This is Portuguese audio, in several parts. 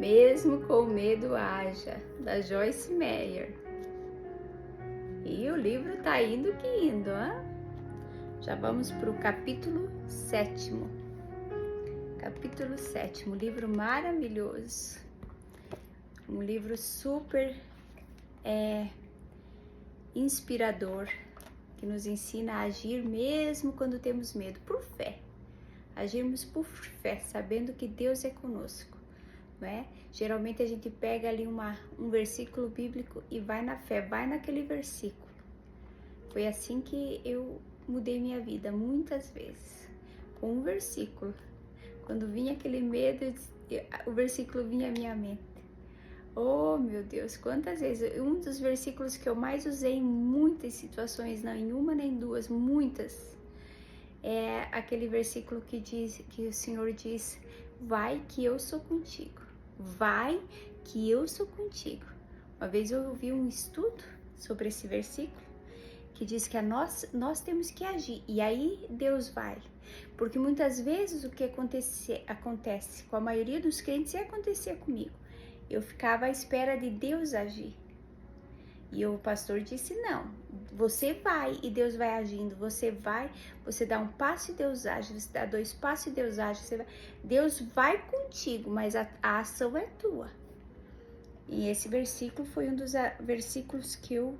Mesmo com medo haja, da Joyce Meyer. E o livro tá indo que indo, hein? Já vamos para o capítulo 7º. Capítulo 7º, livro maravilhoso. Um livro super inspirador, que nos ensina a agir mesmo quando temos medo, por fé. Agirmos por fé, sabendo que Deus é conosco. Né? Geralmente a gente pega ali um versículo bíblico e vai na fé, vai naquele versículo. Foi assim que eu mudei minha vida muitas vezes, com um versículo. Quando vinha aquele medo, o versículo vinha à minha mente. Oh meu Deus, quantas vezes! Um dos versículos que eu mais usei em muitas situações, não em uma nem duas, muitas, é aquele versículo que o Senhor diz: vai que eu sou contigo. Vai que eu sou contigo. Uma vez eu ouvi um estudo sobre esse versículo que diz que nós temos que agir e aí Deus vai. Porque muitas vezes o que acontece com a maioria dos crentes e acontecia comigo. Eu ficava à espera de Deus agir. E o pastor disse: não, você vai e Deus vai agindo. Você vai, você dá um passo e Deus age. Você dá 2 passos e Deus age. Deus vai contigo, mas a ação é tua. E esse versículo foi um dos versículos que eu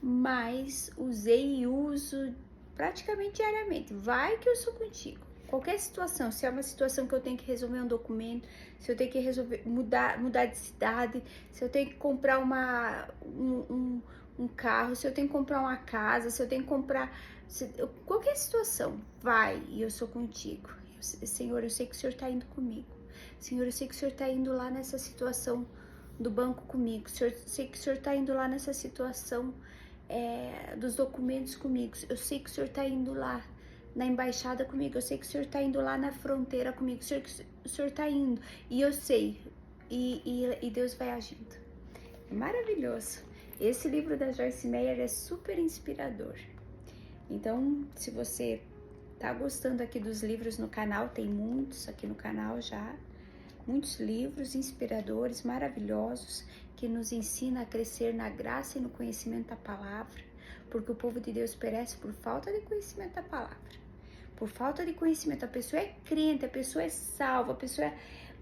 mais usei e uso praticamente diariamente. Vai que eu sou contigo. Qualquer situação, se é uma situação que eu tenho que resolver um documento, se eu tenho que mudar de cidade, se eu tenho que comprar um carro, se eu tenho que comprar uma casa, se eu tenho que comprar... qualquer situação, vai e eu sou contigo. Senhor, eu sei que o Senhor está indo comigo. Senhor, eu sei que o Senhor está indo lá nessa situação do banco comigo. Senhor, eu sei que o Senhor está indo lá nessa situação dos documentos comigo. Eu sei que o Senhor está indo lá na embaixada comigo, eu sei que o Senhor está indo lá na fronteira comigo, o Senhor está indo, e eu sei, e Deus vai agindo. É maravilhoso. Esse livro da Joyce Meyer é super inspirador. Então, se você tá gostando aqui dos livros no canal, tem muitos aqui no canal já, muitos livros inspiradores, maravilhosos, que nos ensina a crescer na graça e no conhecimento da palavra, porque o povo de Deus perece por falta de conhecimento da palavra. Por falta de conhecimento, a pessoa é crente, a pessoa é salva,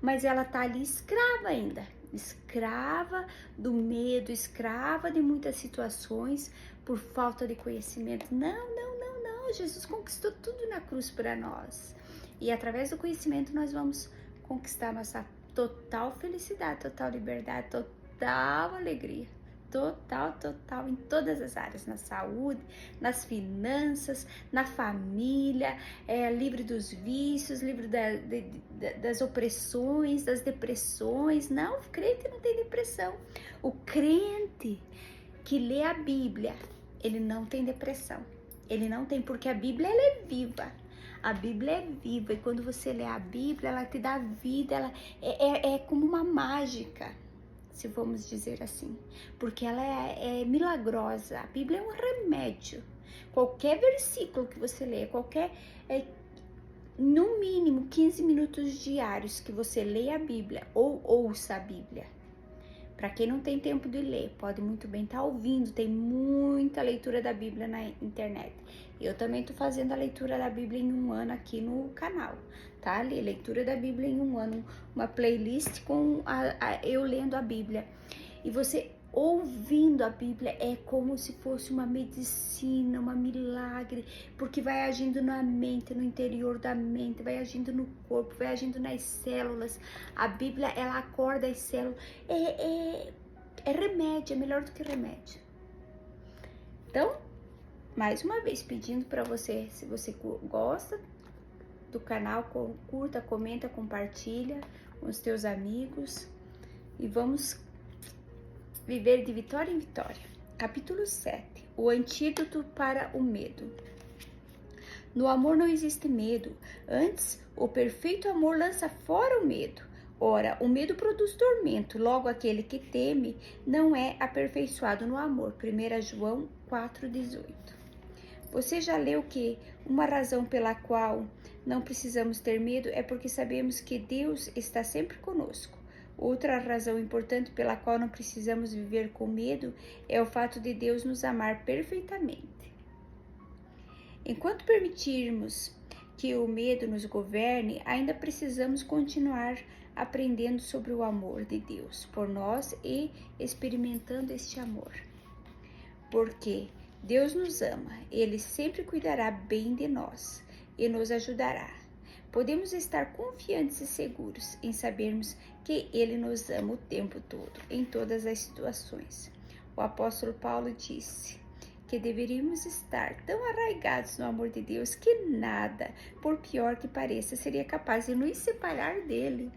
mas ela tá ali escrava ainda, escrava do medo, escrava de muitas situações por falta de conhecimento. Não, Jesus conquistou tudo na cruz para nós, e através do conhecimento nós vamos conquistar nossa total felicidade, total liberdade, total alegria. Total, em todas as áreas, na saúde, nas finanças, na família, livre dos vícios, livre das opressões, das depressões. Não, o crente não tem depressão. O crente que lê a Bíblia, ele não tem depressão. Ele não tem, porque a Bíblia ela é viva. A Bíblia é viva, e quando você lê a Bíblia, ela te dá vida, ela é como uma mágica, se vamos dizer assim, porque ela é milagrosa. A Bíblia é um remédio. Qualquer versículo que você lê, no mínimo 15 minutos diários que você leia a Bíblia ou ouça a Bíblia. Para quem não tem tempo de ler, pode muito bem estar ouvindo, tem muita leitura da Bíblia na internet. Eu também estou fazendo a leitura da Bíblia em 1 ano aqui no canal, tá? Ali, leitura da Bíblia em 1 ano, uma playlist com eu lendo a Bíblia. E você ouvindo a Bíblia é como se fosse uma medicina, um milagre, porque vai agindo na mente, no interior da mente, vai agindo no corpo, vai agindo nas células. A Bíblia, ela acorda as células. É remédio, é melhor do que remédio. Então, mais uma vez, pedindo para você, se você gosta do canal, curta, comenta, compartilha com os teus amigos e vamos viver de vitória em vitória. Capítulo 7. O antídoto para o medo. No amor não existe medo, antes o perfeito amor lança fora o medo. Ora, o medo produz tormento, logo aquele que teme não é aperfeiçoado no amor. 1 João 4,18. Você já leu que uma razão pela qual não precisamos ter medo é porque sabemos que Deus está sempre conosco. Outra razão importante pela qual não precisamos viver com medo é o fato de Deus nos amar perfeitamente. Enquanto permitirmos que o medo nos governe, ainda precisamos continuar aprendendo sobre o amor de Deus por nós e experimentando este amor. Porque Deus nos ama, Ele sempre cuidará bem de nós e nos ajudará. Podemos estar confiantes e seguros em sabermos que Ele nos ama o tempo todo, em todas as situações. O apóstolo Paulo disse que deveríamos estar tão arraigados no amor de Deus que nada, por pior que pareça, seria capaz de nos separar dele.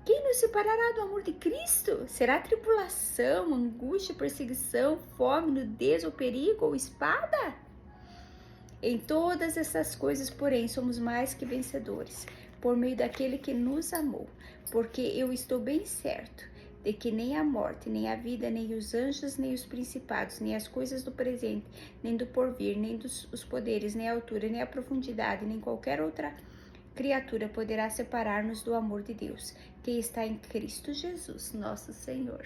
Quem nos separará do amor de Cristo? Será tribulação, angústia, perseguição, fome, nudez ou perigo ou espada? Em todas essas coisas, porém, somos mais que vencedores, por meio daquele que nos amou, porque eu estou bem certo de que nem a morte, nem a vida, nem os anjos, nem os principados, nem as coisas do presente, nem do porvir, nem os poderes, nem a altura, nem a profundidade, nem qualquer outra criatura poderá separar-nos do amor de Deus, que está em Cristo Jesus, nosso Senhor.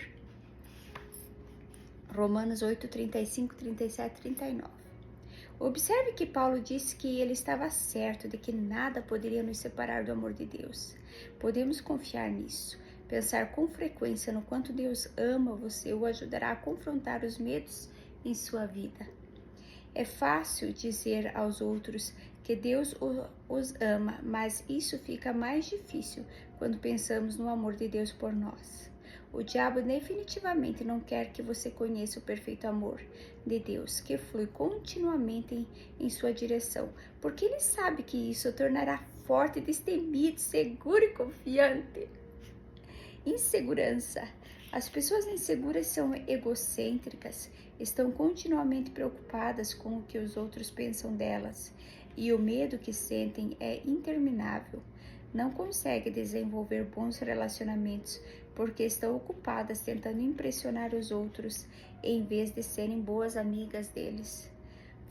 Romanos 8, 35, 37, 39. Observe que Paulo disse que ele estava certo de que nada poderia nos separar do amor de Deus. Podemos confiar nisso. Pensar com frequência no quanto Deus ama você o ajudará a confrontar os medos em sua vida. É fácil dizer aos outros que Deus os ama, mas isso fica mais difícil quando pensamos no amor de Deus por nós. O diabo definitivamente não quer que você conheça o perfeito amor de Deus, que flui continuamente em sua direção, porque ele sabe que isso o tornará forte, destemido, seguro e confiante. Insegurança. As pessoas inseguras são egocêntricas, estão continuamente preocupadas com o que os outros pensam delas, e o medo que sentem é interminável. Não conseguem desenvolver bons relacionamentos porque estão ocupadas tentando impressionar os outros em vez de serem boas amigas deles.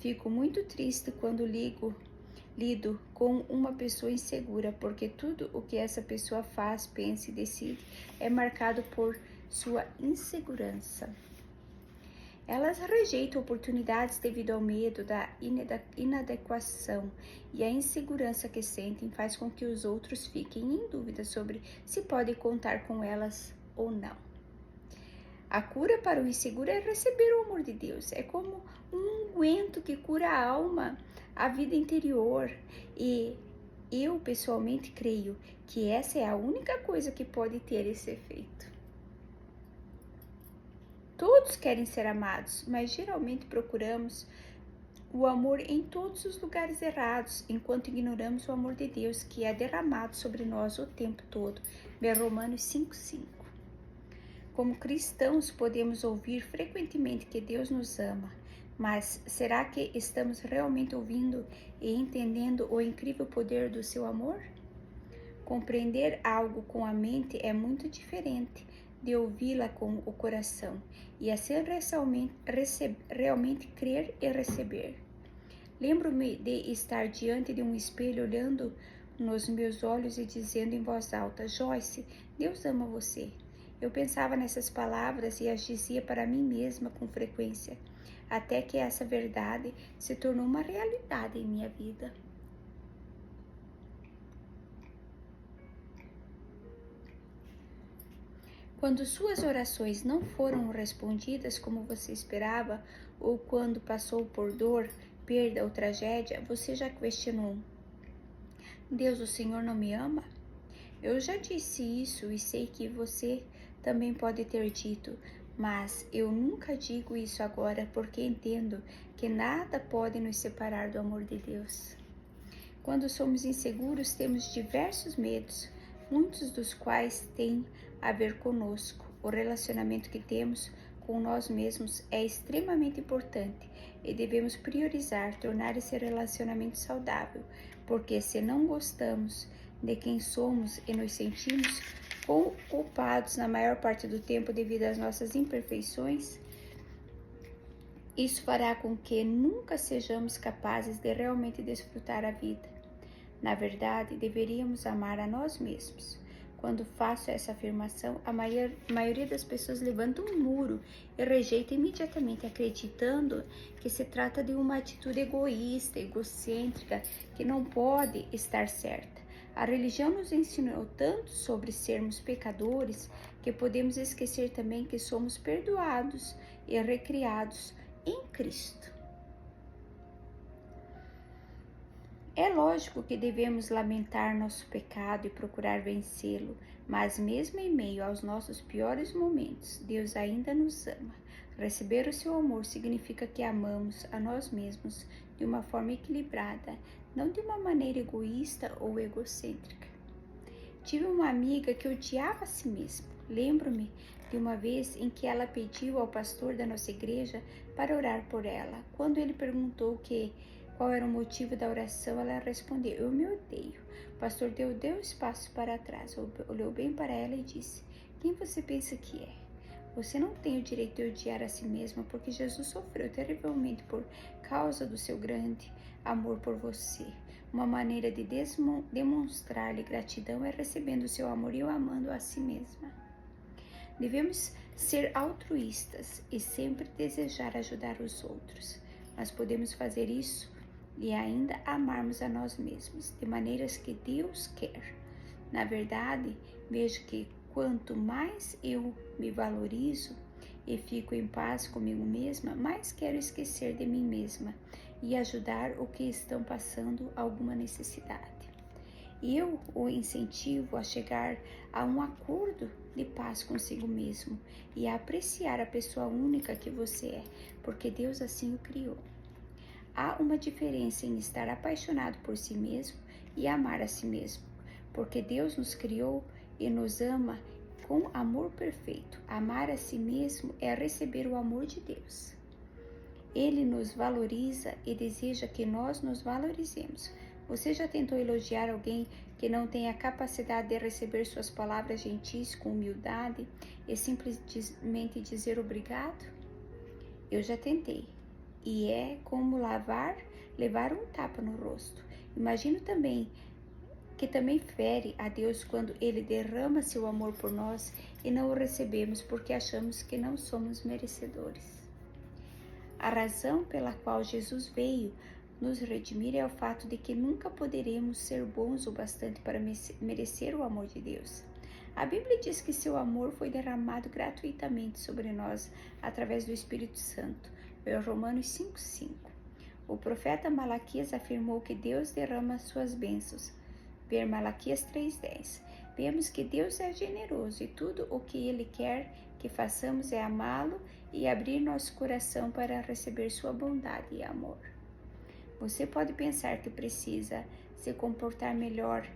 Fico muito triste quando lido com uma pessoa insegura, porque tudo o que essa pessoa faz, pensa e decide é marcado por sua insegurança. Elas rejeitam oportunidades devido ao medo da inadequação, e a insegurança que sentem faz com que os outros fiquem em dúvida sobre se podem contar com elas ou não. A cura para o inseguro é receber o amor de Deus. É como um unguento que cura a alma, a vida interior. E eu pessoalmente creio que essa é a única coisa que pode ter esse efeito. Todos querem ser amados, mas geralmente procuramos o amor em todos os lugares errados, enquanto ignoramos o amor de Deus que é derramado sobre nós o tempo todo. Romanos 5:5. Como cristãos, podemos ouvir frequentemente que Deus nos ama, mas será que estamos realmente ouvindo e entendendo o incrível poder do seu amor? Compreender algo com a mente é muito diferente de ouvi-la com o coração, e assim realmente crer e receber. Lembro-me de estar diante de um espelho olhando nos meus olhos e dizendo em voz alta: Joyce, Deus ama você. Eu pensava nessas palavras e as dizia para mim mesma com frequência, até que essa verdade se tornou uma realidade em minha vida. Quando suas orações não foram respondidas como você esperava, ou quando passou por dor, perda ou tragédia, você já questionou: Deus, o Senhor não me ama? Eu já disse isso e sei que você também pode ter dito, mas eu nunca digo isso agora porque entendo que nada pode nos separar do amor de Deus. Quando somos inseguros, temos diversos medos, muitos dos quais têm a ver conosco. O relacionamento que temos com nós mesmos é extremamente importante e devemos priorizar tornar esse relacionamento saudável, porque se não gostamos de quem somos e nos sentimos culpados na maior parte do tempo devido às nossas imperfeições, isso fará com que nunca sejamos capazes de realmente desfrutar a vida. Na verdade, deveríamos amar a nós mesmos, Quando faço essa afirmação, a maioria das pessoas levanta um muro e rejeita imediatamente, acreditando que se trata de uma atitude egoísta, egocêntrica, que não pode estar certa. A religião nos ensinou tanto sobre sermos pecadores que podemos esquecer também que somos perdoados e recriados em Cristo. É lógico que devemos lamentar nosso pecado e procurar vencê-lo, mas mesmo em meio aos nossos piores momentos, Deus ainda nos ama. Receber o seu amor significa que amamos a nós mesmos de uma forma equilibrada, não de uma maneira egoísta ou egocêntrica. Tive uma amiga que odiava a si mesma. Lembro-me de uma vez em que ela pediu ao pastor da nossa igreja para orar por ela. Quando ele perguntou qual era o motivo da oração, ela respondeu: eu me odeio. O pastor deu espaço para trás, olhou bem para ela e disse: quem você pensa que é? Você não tem o direito de odiar a si mesma, porque Jesus sofreu terrivelmente por causa do seu grande amor por você. Uma maneira de demonstrar-lhe gratidão é recebendo o seu amor e o amando a si mesma. Devemos ser altruístas e sempre desejar ajudar os outros, mas podemos fazer isso e ainda amarmos a nós mesmos, de maneiras que Deus quer. Na verdade, vejo que quanto mais eu me valorizo e fico em paz comigo mesma, mais quero esquecer de mim mesma e ajudar o que estão passando alguma necessidade. Eu o incentivo a chegar a um acordo de paz consigo mesmo e a apreciar a pessoa única que você é, porque Deus assim o criou. Há uma diferença em estar apaixonado por si mesmo e amar a si mesmo, porque Deus nos criou e nos ama com amor perfeito. Amar a si mesmo é receber o amor de Deus. Ele nos valoriza e deseja que nós nos valorizemos. Você já tentou elogiar alguém que não tem a capacidade de receber suas palavras gentis com humildade e simplesmente dizer obrigado? Eu já tentei. E é como levar um tapa no rosto. Imagino também que também fere a Deus quando Ele derrama seu amor por nós e não o recebemos porque achamos que não somos merecedores. A razão pela qual Jesus veio nos redimir é o fato de que nunca poderemos ser bons o bastante para merecer o amor de Deus. A Bíblia diz que seu amor foi derramado gratuitamente sobre nós através do Espírito Santo. Romanos 5:5. O profeta Malaquias afirmou que Deus derrama suas bênçãos. Ver Malaquias 3:10. Vemos que Deus é generoso e tudo o que Ele quer que façamos é amá-lo e abrir nosso coração para receber sua bondade e amor. Você pode pensar que precisa se comportar melhor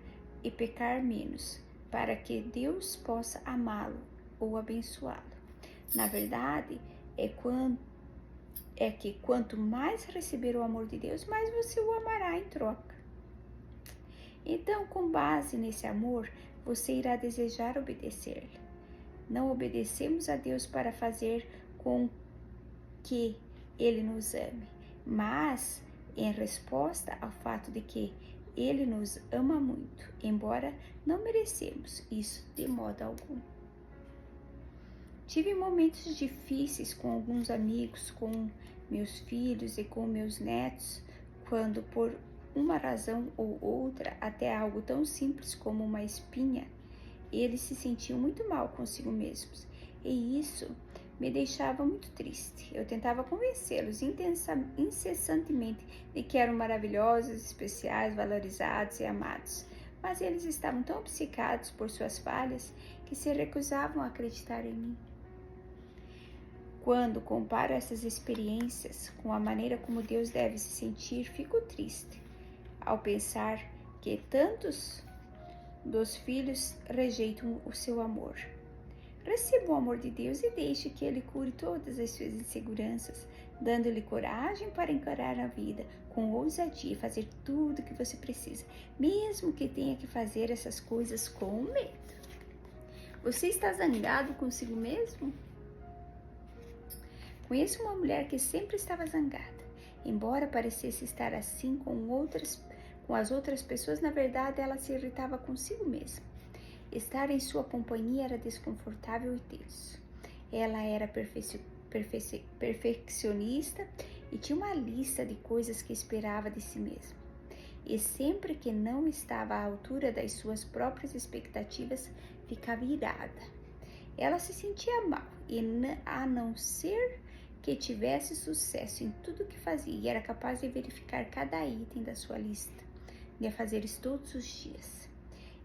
e pecar menos para que Deus possa amá-lo ou abençoá-lo. Na verdade, é que quanto mais receber o amor de Deus, mais você o amará em troca. Então, com base nesse amor, você irá desejar obedecer-lhe. Não obedecemos a Deus para fazer com que Ele nos ame, mas em resposta ao fato de que Ele nos ama muito, embora não merecemos isso de modo algum. Tive momentos difíceis com alguns amigos, com meus filhos e com meus netos, quando por uma razão ou outra, até algo tão simples como uma espinha, eles se sentiam muito mal consigo mesmos, e isso me deixava muito triste. Eu tentava convencê-los incessantemente de que eram maravilhosos, especiais, valorizados e amados, mas eles estavam tão obcecados por suas falhas que se recusavam a acreditar em mim. Quando comparo essas experiências com a maneira como Deus deve se sentir, fico triste ao pensar que tantos dos filhos rejeitam o seu amor. Receba o amor de Deus e deixe que Ele cure todas as suas inseguranças, dando-lhe coragem para encarar a vida com ousadia e fazer tudo o que você precisa, mesmo que tenha que fazer essas coisas com medo. Você está zangado consigo mesmo? Conheço uma mulher que sempre estava zangada. Embora parecesse estar assim com as outras pessoas, na verdade ela se irritava consigo mesma. Estar em sua companhia era desconfortável e tenso. Ela era perfeccionista e tinha uma lista de coisas que esperava de si mesma. E sempre que não estava à altura das suas próprias expectativas, ficava irada. Ela se sentia mal e, a não ser que tivesse sucesso em tudo que fazia, e era capaz de verificar cada item da sua lista de afazeres todos os dias.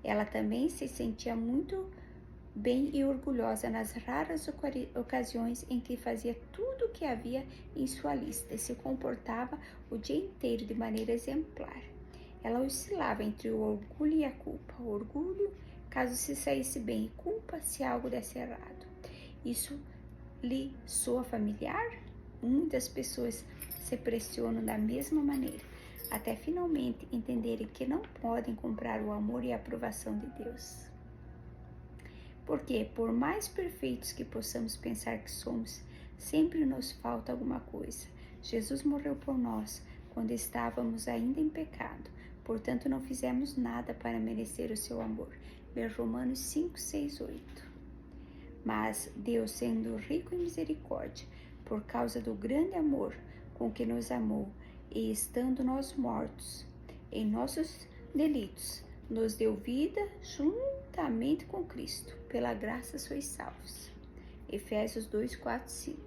Ela também se sentia muito bem e orgulhosa nas raras ocasiões em que fazia tudo o que havia em sua lista e se comportava o dia inteiro de maneira exemplar. Ela oscilava entre o orgulho e a culpa. O orgulho, caso se saísse bem, e culpa se algo desse errado. Isso lhe soa familiar? Muitas pessoas se pressionam da mesma maneira, até finalmente entenderem que não podem comprar o amor e a aprovação de Deus. Porque, por mais perfeitos que possamos pensar que somos, sempre nos falta alguma coisa. Jesus morreu por nós quando estávamos ainda em pecado, portanto não fizemos nada para merecer o seu amor. Ver Romanos 5, 6, 8. Mas Deus, sendo rico em misericórdia, por causa do grande amor com que nos amou, e estando nós mortos em nossos delitos, nos deu vida juntamente com Cristo. Pela graça sois salvos. Efésios 2, 4, 5.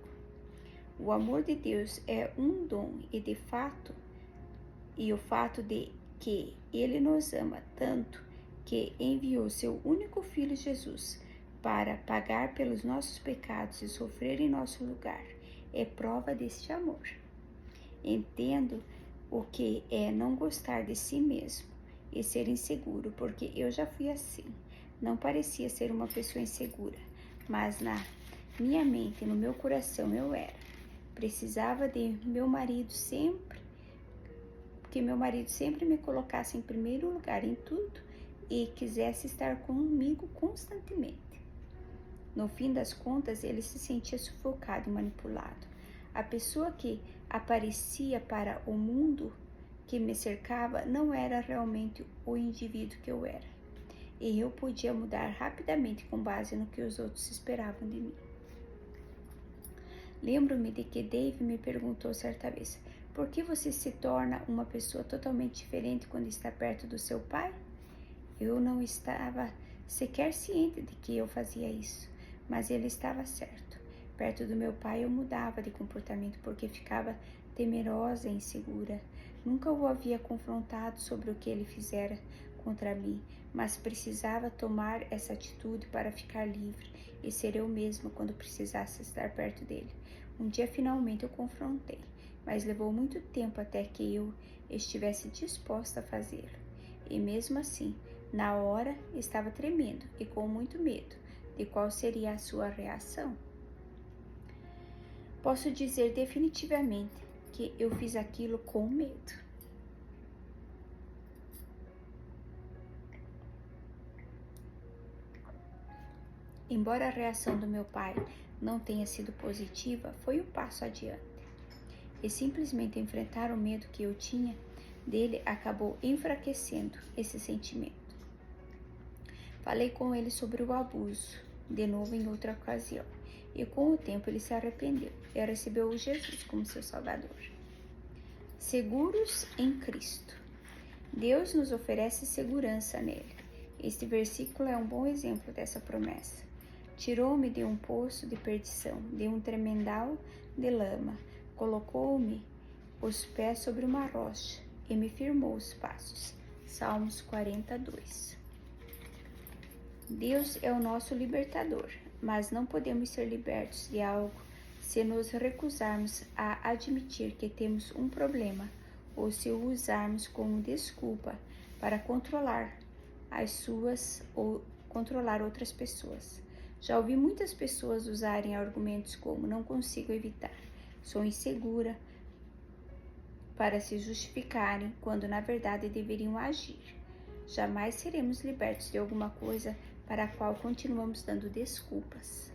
O amor de Deus é um dom e o fato de que Ele nos ama tanto que enviou seu único Filho Jesus para pagar pelos nossos pecados e sofrer em nosso lugar é prova deste amor. Entendo o que é não gostar de si mesmo e ser inseguro, porque eu já fui assim. Não parecia ser uma pessoa insegura, mas na minha mente, no meu coração eu era. Precisava de meu marido sempre, que meu marido sempre me colocasse em primeiro lugar em tudo e quisesse estar comigo constantemente. No fim das contas, ele se sentia sufocado e manipulado. A pessoa que aparecia para o mundo que me cercava não era realmente o indivíduo que eu era. E eu podia mudar rapidamente com base no que os outros esperavam de mim. Lembro-me de que Dave me perguntou certa vez: por que você se torna uma pessoa totalmente diferente quando está perto do seu pai? Eu não estava sequer ciente de que eu fazia isso, mas ele estava certo. Perto do meu pai eu mudava de comportamento porque ficava temerosa e insegura. Nunca o havia confrontado sobre o que ele fizera contra mim, mas precisava tomar essa atitude para ficar livre e ser eu mesma quando precisasse estar perto dele. Um dia finalmente eu confrontei, mas levou muito tempo até que eu estivesse disposta a fazê-lo. E mesmo assim, na hora estava tremendo e com muito medo de qual seria a sua reação. Posso dizer definitivamente que eu fiz aquilo com medo. Embora a reação do meu pai não tenha sido positiva, foi um passo adiante. E simplesmente enfrentar o medo que eu tinha dele acabou enfraquecendo esse sentimento. Falei com ele sobre o abuso, de novo em outra ocasião, e com o tempo ele se arrependeu e recebeu Jesus como seu Salvador. Seguros em Cristo. Deus nos oferece segurança nele. Este versículo é um bom exemplo dessa promessa. Tirou-me de um poço de perdição, de um tremendal de lama, colocou-me os pés sobre uma rocha e me firmou os passos. Salmos 42. Deus é o nosso libertador, mas não podemos ser libertos de algo se nos recusarmos a admitir que temos um problema ou se o usarmos como desculpa para controlar ou controlar outras pessoas. Já ouvi muitas pessoas usarem argumentos como não consigo evitar, sou insegura, para se justificarem quando na verdade deveriam agir. Jamais seremos libertos de alguma coisa para a qual continuamos dando desculpas.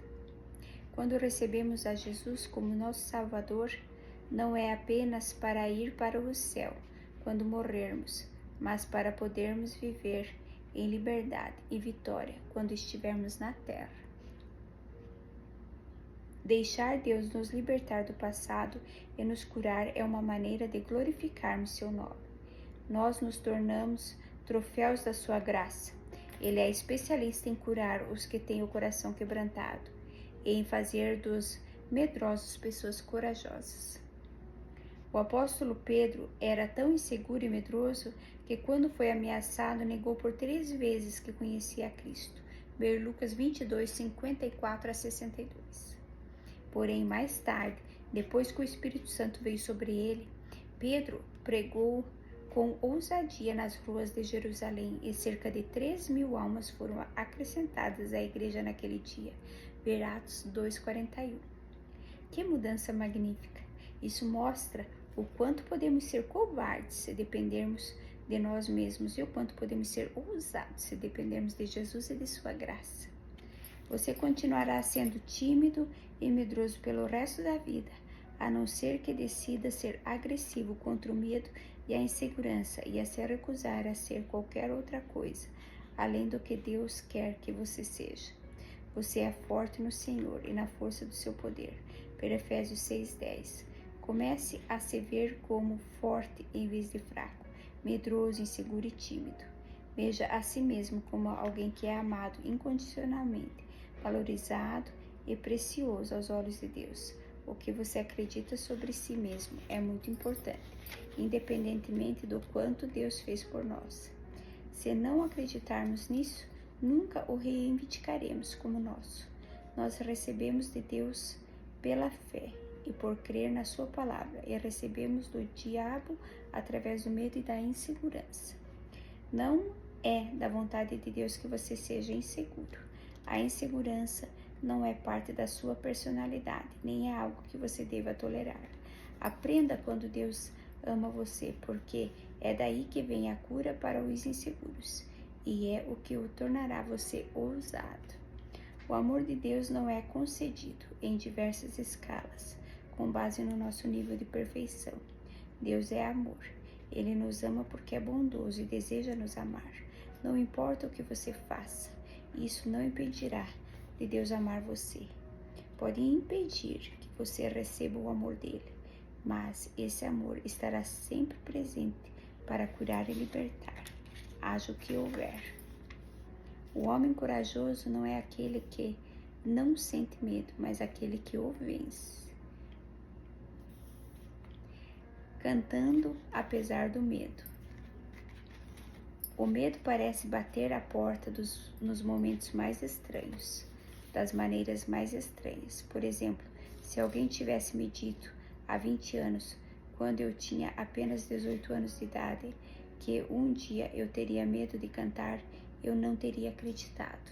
Quando recebemos a Jesus como nosso Salvador, não é apenas para ir para o céu quando morrermos, mas para podermos viver em liberdade e vitória quando estivermos na terra. Deixar Deus nos libertar do passado e nos curar é uma maneira de glorificarmos seu nome. Nós nos tornamos troféus da sua graça. Ele é especialista em curar os que têm o coração quebrantado e em fazer dos medrosos pessoas corajosas. O apóstolo Pedro era tão inseguro e medroso que, quando foi ameaçado, negou por 3 vezes que conhecia a Cristo. Ver Lucas 22, 54 a 62. Porém, mais tarde, depois que o Espírito Santo veio sobre ele, Pedro pregou com ousadia nas ruas de Jerusalém e cerca de 3.000 almas foram acrescentadas à igreja naquele dia. Ver Atos 2:41. Que mudança magnífica! Isso mostra o quanto podemos ser covardes se dependermos de nós mesmos e o quanto podemos ser ousados se dependermos de Jesus e de sua graça. Você continuará sendo tímido e medroso pelo resto da vida, a não ser que decida ser agressivo contra o medo e a insegurança e a se recusar a ser qualquer outra coisa, além do que Deus quer que você seja. Você é forte no Senhor e na força do seu poder. Efésios 6:10. Comece a se ver como forte em vez de fraco, medroso, inseguro e tímido. Veja a si mesmo como alguém que é amado incondicionalmente, valorizado e precioso aos olhos de Deus. O que você acredita sobre si mesmo é muito importante, independentemente do quanto Deus fez por nós. Se não acreditarmos nisso, nunca o reivindicaremos como nosso. Nós recebemos de Deus pela fé e por crer na sua palavra, e recebemos do diabo através do medo e da insegurança. Não é da vontade de Deus que você seja inseguro. A insegurança não é parte da sua personalidade, nem é algo que você deva tolerar. Aprenda quando Deus ama você, porque é daí que vem a cura para os inseguros, e é o que o tornará você ousado. O amor de Deus não é concedido em diversas escalas, com base no nosso nível de perfeição. Deus é amor. Ele nos ama porque é bondoso e deseja nos amar. Não importa o que você faça, isso não impedirá de Deus amar você. Pode impedir que você receba o amor dele, mas esse amor estará sempre presente para curar e libertar, haja o que houver. O homem corajoso não é aquele que não sente medo, mas aquele que o vence. Cantando apesar do medo. O medo parece bater à porta nos momentos mais estranhos, das maneiras mais estranhas. Por exemplo, se alguém tivesse me dito há 20 anos, quando eu tinha apenas 18 anos de idade, que um dia eu teria medo de cantar, eu não teria acreditado.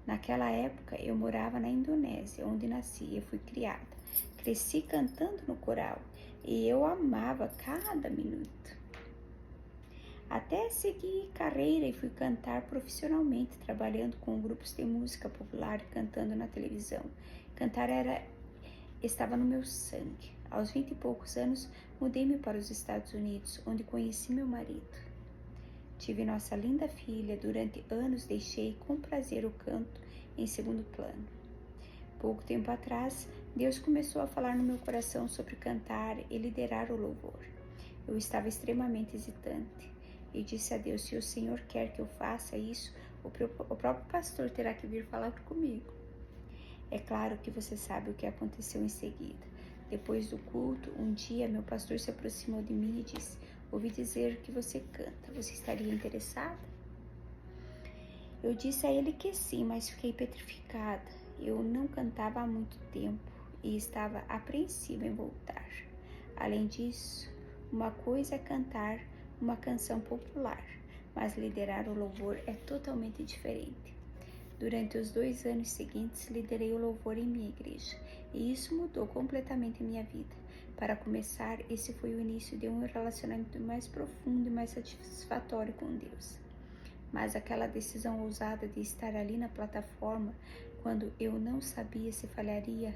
Naquela época, eu morava na Indonésia, onde nasci e fui criada. Cresci cantando no coral e eu amava cada minuto. Até segui carreira e fui cantar profissionalmente, trabalhando com grupos de música popular e cantando na televisão. Cantar estava no meu sangue. Aos 20 e poucos anos, mudei-me para os Estados Unidos, onde conheci meu marido. Tive nossa linda filha. Durante anos deixei com prazer o canto em segundo plano. Pouco tempo atrás, Deus começou a falar no meu coração sobre cantar e liderar o louvor. Eu estava extremamente hesitante e disse a Deus: se o Senhor quer que eu faça isso, o próprio pastor terá que vir falar comigo. É claro que você sabe o que aconteceu em seguida. Depois do culto, um dia meu pastor se aproximou de mim e disse: ouvi dizer que você canta, você estaria interessada? Eu disse a ele que sim, mas fiquei petrificada. Eu não cantava há muito tempo e estava apreensiva em voltar. Além disso, uma coisa é cantar uma canção popular, mas liderar o louvor é totalmente diferente. Durante os 2 anos seguintes, liderei o louvor em minha igreja, e isso mudou completamente minha vida. Para começar, esse foi o início de um relacionamento mais profundo e mais satisfatório com Deus. Mas aquela decisão ousada de estar ali na plataforma, quando eu não sabia se falharia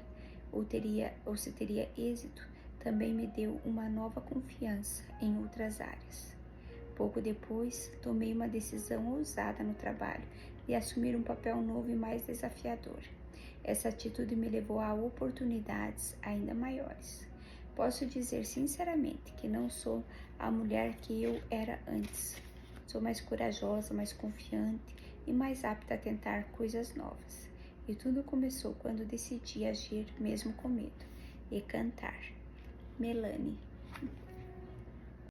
ou se teria êxito, também me deu uma nova confiança em outras áreas. Pouco depois, tomei uma decisão ousada no trabalho de assumir um papel novo e mais desafiador. Essa atitude me levou a oportunidades ainda maiores. Posso dizer sinceramente que não sou a mulher que eu era antes. Sou mais corajosa, mais confiante e mais apta a tentar coisas novas. E tudo começou quando decidi agir mesmo com medo e cantar. Melanie.